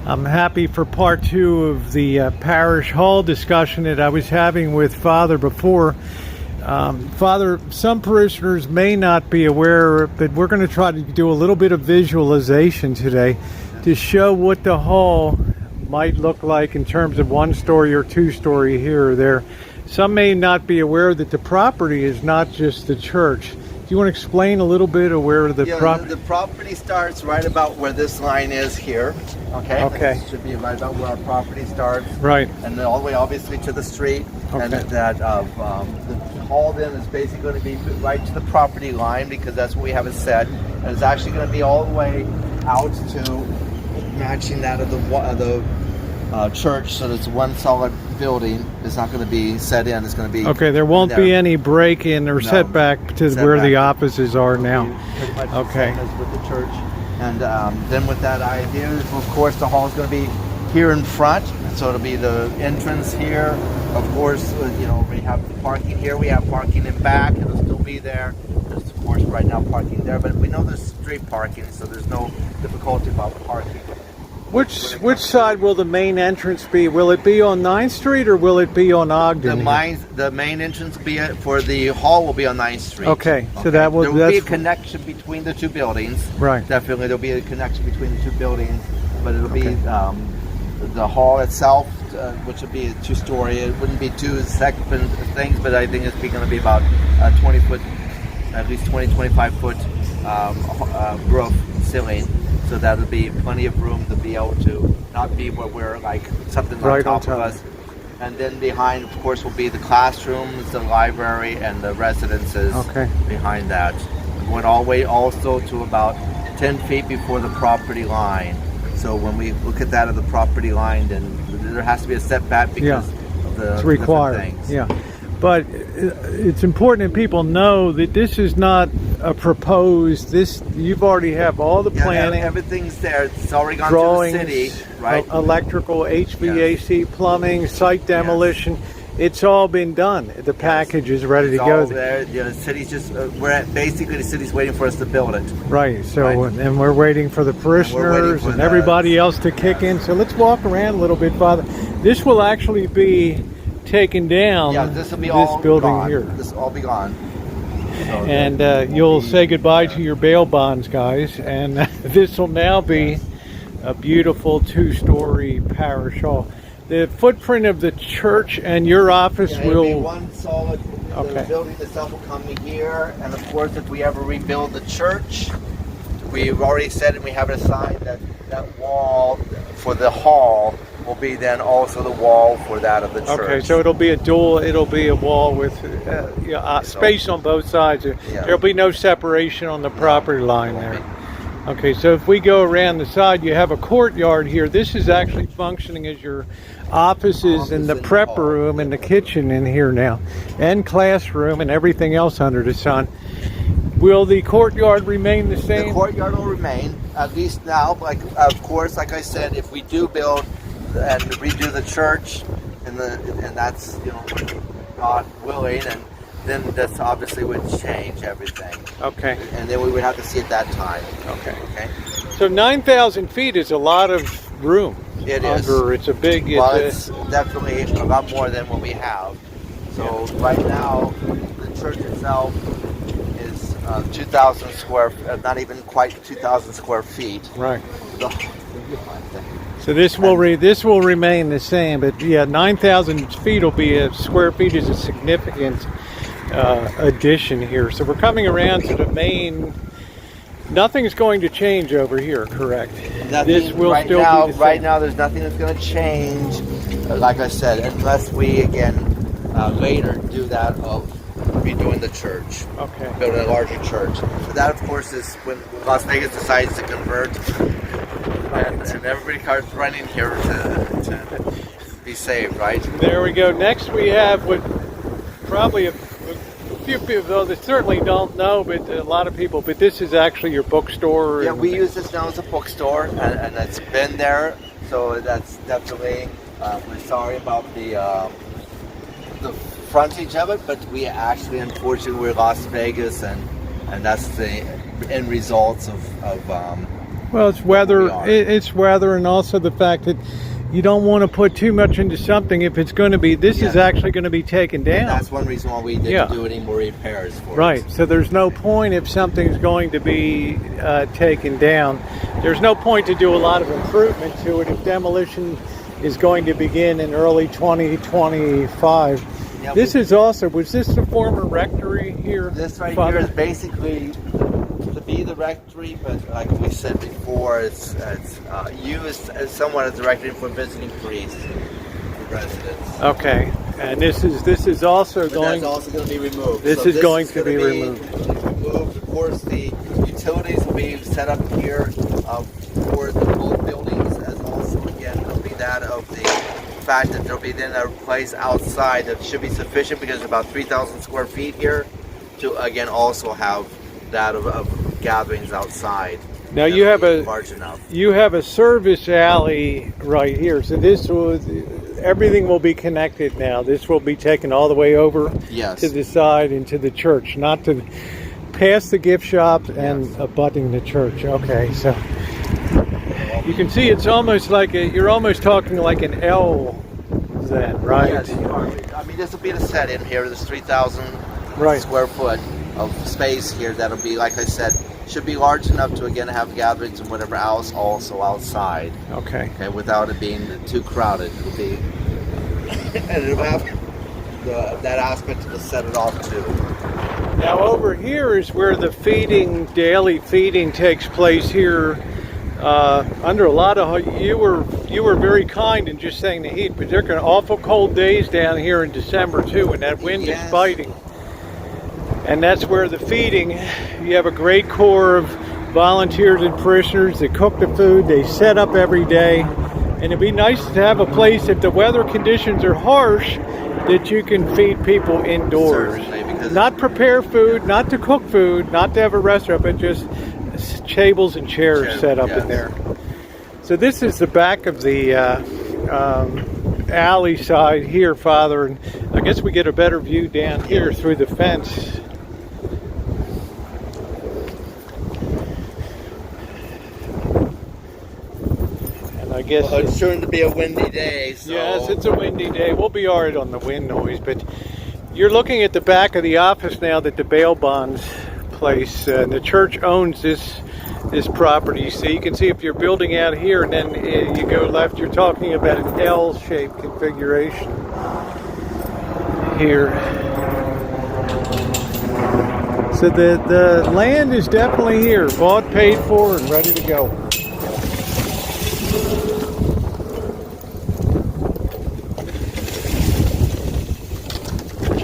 I'm happy for part two of the parish hall discussion that I was having with Father before. Father, some parishioners may not be aware, but we're going to try to do a little bit of visualization today to show what the hall might look like in terms of one story or two story here or there. Some may not be aware that the property is not just the church. Do you want to explain a little bit of where the property? The property starts right about where this line is here. Okay. Okay. It should be right about where our property starts. Right. And then all the way, obviously, to the street. Okay. And that the hall then is basically going to be right to the property line because that's what we have it set. And it's actually going to be all the way out to matching that of the church, so it's one solid building. It's not going to be set in. It's going to be okay. There won't be any break-in or setback to where the offices are now. Pretty much okay. The same as with the church, and then with that idea, of course, the hall is going to be here in front, so it'll be the entrance here. Of course, we have the parking here. We have parking in back. It'll still be there. There's of course right now parking there, but we know there's street parking, so there's no difficulty about parking. Which side will the main entrance be? Will it be on 9th Street or will it be on Ogden? The main entrance for the hall will be on 9th Street. Okay, so there will be a connection between the two buildings. Right. Definitely, there'll be a connection between the two buildings, but it'll be the hall itself, which would be a two-story. It wouldn't be two separate things, but I think it's going to be about 20 foot, at least 25 foot roof ceiling. So that'll be plenty of room to be able to not be where we're like something right on top of us. And then behind, of course, will be the classrooms, the library, and the residences behind that. We went all the way also to about 10 feet before the property line. So when we look at that of the property line, then there has to be a setback because of the it's required. Things. Yeah. But it's important that people know that this is not a proposed. You've already have all the planning. Everything's there. It's already gone drawings, to the city, right? Electrical, HVAC, plumbing, site demolition. It's all been done. The package is ready to go. All there. The city's just basically the city's waiting for us to build it. Right. So and we're waiting for the parishioners and everybody else to kick in. So let's walk around a little bit, Father. This will actually be taken down. Yeah, this will be this building gone. here. This will all be gone. So and you'll say goodbye to your bail bonds, guys. And this will now be a beautiful two-story parish hall. The footprint of the church and your office will be one solid. The building itself will come here, and of course, if we ever rebuild the church, we've already said and we have it assigned that wall for the hall will be then also the wall for that of the church. Okay, so it'll be a wall with space on both sides. There'll be no separation on the property line there. Okay, so if we go around the side, you have a courtyard here. This is actually functioning as your offices and the prep room and the kitchen in here now, and classroom and everything else under the sun. Will the courtyard remain the same? The courtyard will remain, at least now. Of course, like I said, if we do build and redo the church, and that's God willing, and then that's obviously would change everything. Okay. And then we would have to see at that time. Okay. Okay. So 9,000 feet is a lot of room. It is. It's a big. It's definitely a lot more than what we have. So right now, the church itself is 2,000 square, not even quite 2,000 square feet. Right. So this will remain the same, but 9,000 feet will be square feet is a significant addition here. So we're coming around to the main. Nothing's going to change over here, correct? This will still be the same. Right now, there's nothing that's going to change. Like I said, unless we again later do that of redoing the church. Okay. Building a larger church. But that, of course, is when Las Vegas decides to convert. And everybody starts running here to be saved, right? There we go. Next we have what probably a few people, though they certainly don't know, but a lot of people, but this is actually your bookstore. Yeah, we use this now as a bookstore, and it's been there, so that's definitely, we're sorry about the frontage of it, but we actually, unfortunately, we're Las Vegas, and that's the end results of Well, it's weather. we are. It's weather, and also the fact that you don't want to put too much into something if it's going to be. This is actually going to be taken down. And that's one reason why we didn't do any more repairs for it. Right. So there's no point if something's going to be taken down. There's no point to do a lot of improvement to it if demolition is going to begin in early 2025. Yeah, This is also, was this the former rectory here? This right Father? here is basically to be the rectory, but like we said before, it's used as somewhat as a rectory for visiting priests, for residents. Okay, and this is also But going. that's also going to be removed. This So is going to be removed. Removed. Of course, the utilities will be set up here for the both buildings, as also again will be that of the fact that there'll be then a place outside that should be sufficient because there's about 3,000 square feet here to again also have that of gatherings outside. Now you have large enough. You have a service alley right here, so everything will be connected now. This will be taken all the way over to the side into the church, not to past the gift shop and abutting the church. Okay, so you can see it's almost like you're almost talking like an L then, right? Yes, you are. I mean, this will be the set in here. There's 3,000 square foot of space here. That'll be, like I said, should be large enough to again have gatherings and whatever else also outside. Okay, without it being too crowded. It'll be and it'll have that aspect to set it off too. now over here is where the daily feeding takes place here. Under a lot of you were very kind in just saying the heat, but there are awful cold days down here in December too, and that wind is biting. And that's where the feeding, you have a great core of volunteers and parishioners that cook the food, they set up every day, and it'd be nice to have a place, if the weather conditions are harsh, that you can feed people indoors. Certainly, not prepare food, not to cook food, not to have a restaurant, but just tables and chairs set up in there. So this is the back of the alley side here, Father, and I guess we get a better view down here through the fence. And I guess it's sure to be a windy day. So. Yes, it's a windy day. We'll be all right on the wind noise, but you're looking at the back of the office now that the bail bonds place, and the church owns this property. So you can see if you're building out here and then you go left, you're talking about an L-shaped configuration here. So the land is definitely here, bought, paid for, and ready to go.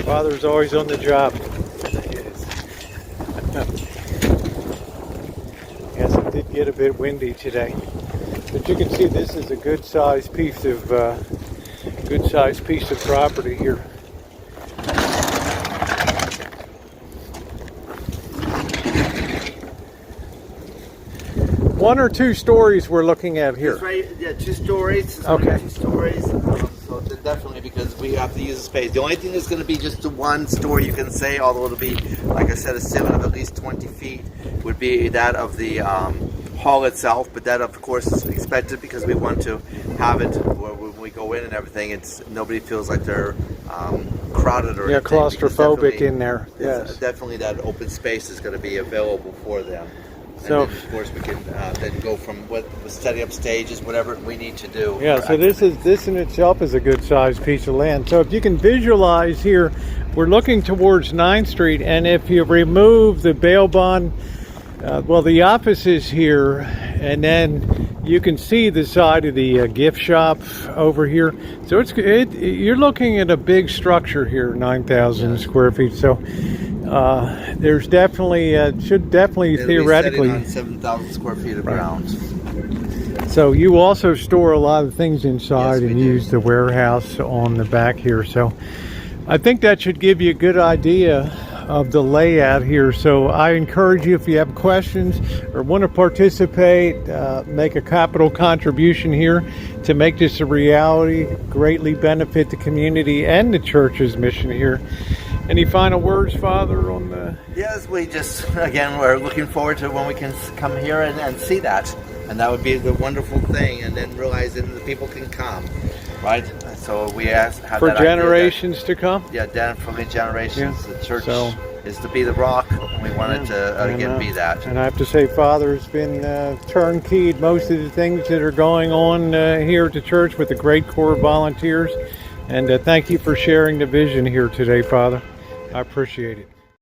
Father's always on the job. Yes, it did get a bit windy today, but you can see this is a good-sized piece of property here. One or two stories we're looking at here. It's right, yeah, 2 stories. Okay. 2 stories. So definitely, because we have to use the space. The only thing that's going to be just the one story you can say, although it'll be, like I said, a ceiling of at least 20 feet, would be that of the hall itself. But that, of course, is expected because we want to have it where when we go in and everything, nobody feels like they're crowded or anything, claustrophobic in there. Yes, definitely that open space is going to be available for them. So, and then, of course, we can then go from setting up stages, whatever we need to do. Yeah, so this in itself is a good-sized piece of land. So if you can visualize here, we're looking towards 9th Street, and if you remove the bail bond, the office is here, and then you can see the side of the gift shop over here. So you're looking at a big structure here, 9,000 square feet. So there's definitely should definitely theoretically on 7,000 square feet of ground. So you also store a lot of things inside and do. use the warehouse on the back here. So I think that should give you a good idea of the layout here. So I encourage you, if you have questions or want to participate, make a capital contribution here to make this a reality, greatly benefit the community and the church's mission here. Any final words, Father, on the... Yes, we just, again, we're looking forward to when we can come here and see that. and that would be the wonderful thing. And then realizing the people can come, right? So we have For that idea generations to come. that, definitely generations. Yeah. The church So- is to be the rock, and we want it to again be that. And I have to say, Father's been turnkeyed most of the things that are going on here at the church with the great core of volunteers. And thank you for sharing the vision here today, Father. I appreciate it.